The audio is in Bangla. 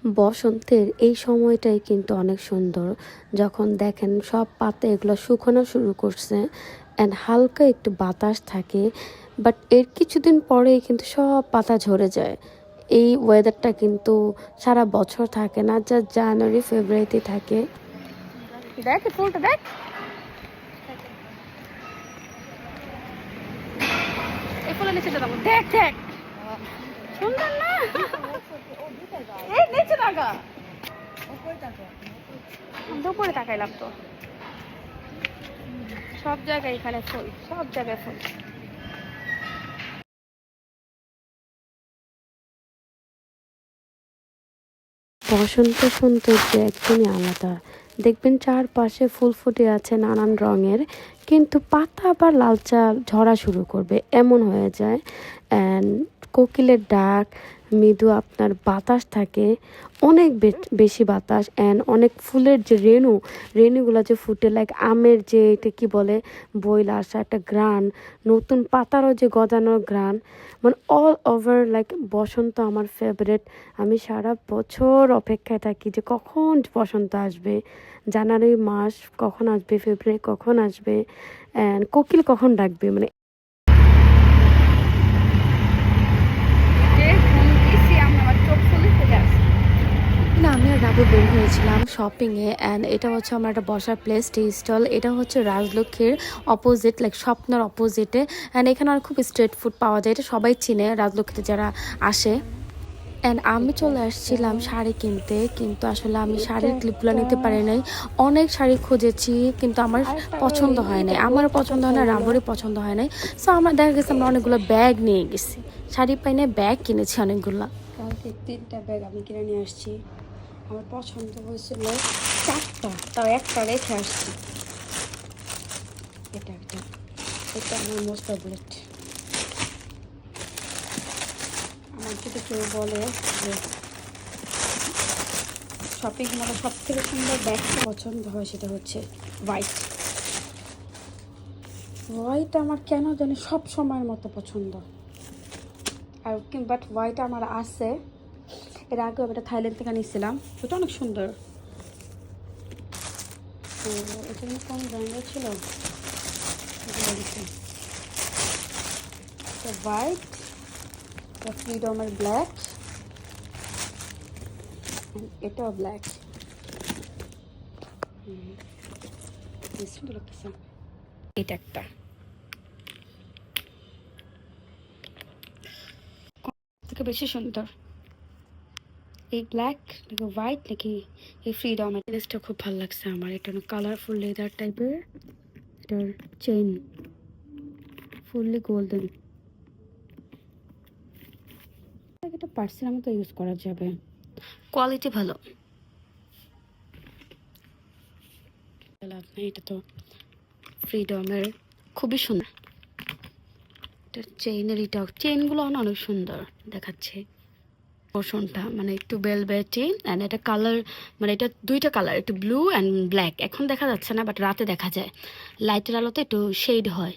বসন্তের এই সময়টাই কিন্তু অনেক সুন্দর, যখন দেখেন সব পাতা এগুলো শুকানো শুরু করছে অ্যান্ড হালকা একটু বাতাস থাকে। বাট এর কিছুদিন পরেই কিন্তু সব পাতা ঝরে যায়। এই ওয়েদারটা কিন্তু সারা বছর থাকে না, যা জানুয়ারি ফেব্রুয়ারিতে থাকে। দেখ ফুলটা দেখ, এই ফুলের নিচে দেখ দেখ, সুন্দর না? এই নিচে টাকা দুপুরে তাকাইলাম তো, সব জায়গায় এখানে ফুল, সব জায়গায় ফুল। বসন্ত সৌন্দর্য একদমই আলাদা। দেখবেন চারপাশে ফুল ফুটে আছে নানান রঙের, কিন্তু পাতা আবার লালচা ঝরা শুরু করবে এমন হয়ে যায়। অ্যান্ড কোকিলের ডাক, মৃদু আপনার বাতাস থাকে, অনেক বেশি বাতাস, অ্যান্ড অনেক ফুলের যে রেণুগুলো যে ফুটে, লাইক আমের যে এটা কি বলে বইলা আসা একটা গ্রান, নতুন পাতারও যে গজানোর গ্রান, মানে অল ওভার লাইক বসন্ত আমার ফেভারেট। আমি সারা বছর অপেক্ষায় থাকি যে কখন বসন্ত আসবে, জানুয়ারি মাস কখন আসবে, ফেব্রুয়ারি কখন আসবে, অ্যান্ড কোকিল কখন ডাকবে, মানে না। আমি আর রাবু বের হয়েছিলাম শপিংয়ে, অ্যান্ড এটা হচ্ছে আমার একটা বসার প্লেস, টি স্টল। এটা হচ্ছে রাজলক্ষ্মীর অপোজিট, লাইক স্বপ্নের অপোজিটে। অ্যান্ড এখানে আর খুব স্ট্রিট ফুড পাওয়া যায়, এটা সবাই চিনে রাজলক্ষ্মীতে যারা আসে। অ্যান্ড আমি চলে আসছিলাম শাড়ি কিনতে, কিন্তু আসলে আমি শাড়ির ক্লিপগুলো নিতে পারি নাই। অনেক শাড়ি খুঁজেছি কিন্তু আমার পছন্দ হয় নাই, আমারও পছন্দ হয় না, রাবরই পছন্দ হয় নাই। সো আমরা দেখা গেছে আমরা অনেকগুলো ব্যাগ নিয়ে গেছি, শাড়ি পাই না, ব্যাগ কিনেছি অনেকগুলো। কালকে 3টা ব্যাগ আমি কিনে নিয়ে আসছি। আমার পছন্দ হয়েছিল 4টা, তাও একটা রেখে আসছি। এটা একটা, এটা আমার মোস্ট ফেভারিট। আমার যদি কেউ বলে যে শপিং মলে সব থেকে সুন্দর ব্যাগটা পছন্দ হয়, সেটা হচ্ছে হোয়াইট। হোয়াইট আমার কেন জানি সব সময়ের মতো পছন্দ। আর বাট হোয়াইট আমার আছে, এর আগে আমি এটা থাইল্যান্ড থেকে নিয়েছিলাম, ওটা অনেক সুন্দর। তো এটা কোন ব্র্যান্ডের ছিল, হোয়াইট, ফ্রিডমের ব্ল্যাক, এটাও ব্ল্যাক। সুন্দর লাগতেছে। এটা একটা থেকে বেশি সুন্দর, এই ব্ল্যাক নাকি হোয়াইট নাকি এই ফ্রিডম, ড্রেসটা খুব ভালো লাগছে আমার। এটা কালারফুল লেদার টাইপের, এটার চেইন ফুললি গোল্ডেন। এটা পার্সেলের মতো ইউজ করা যাবে, কোয়ালিটি ভালো। এটা তো ফ্রিডমের, খুবই সুন্দর। এটা চেইনের, এটা চেইনগুলো অনেক সুন্দর দেখাচ্ছে। পোর্শনটা মানে একটু বেলভেটি, অ্যান্ড এটা কালার, মানে এটা 2টা কালার, একটু ব্লু অ্যান্ড ব্ল্যাক। এখন দেখা যাচ্ছে না, বাট রাতে দেখা যায়, লাইটের আলোতে একটু শেড হয়।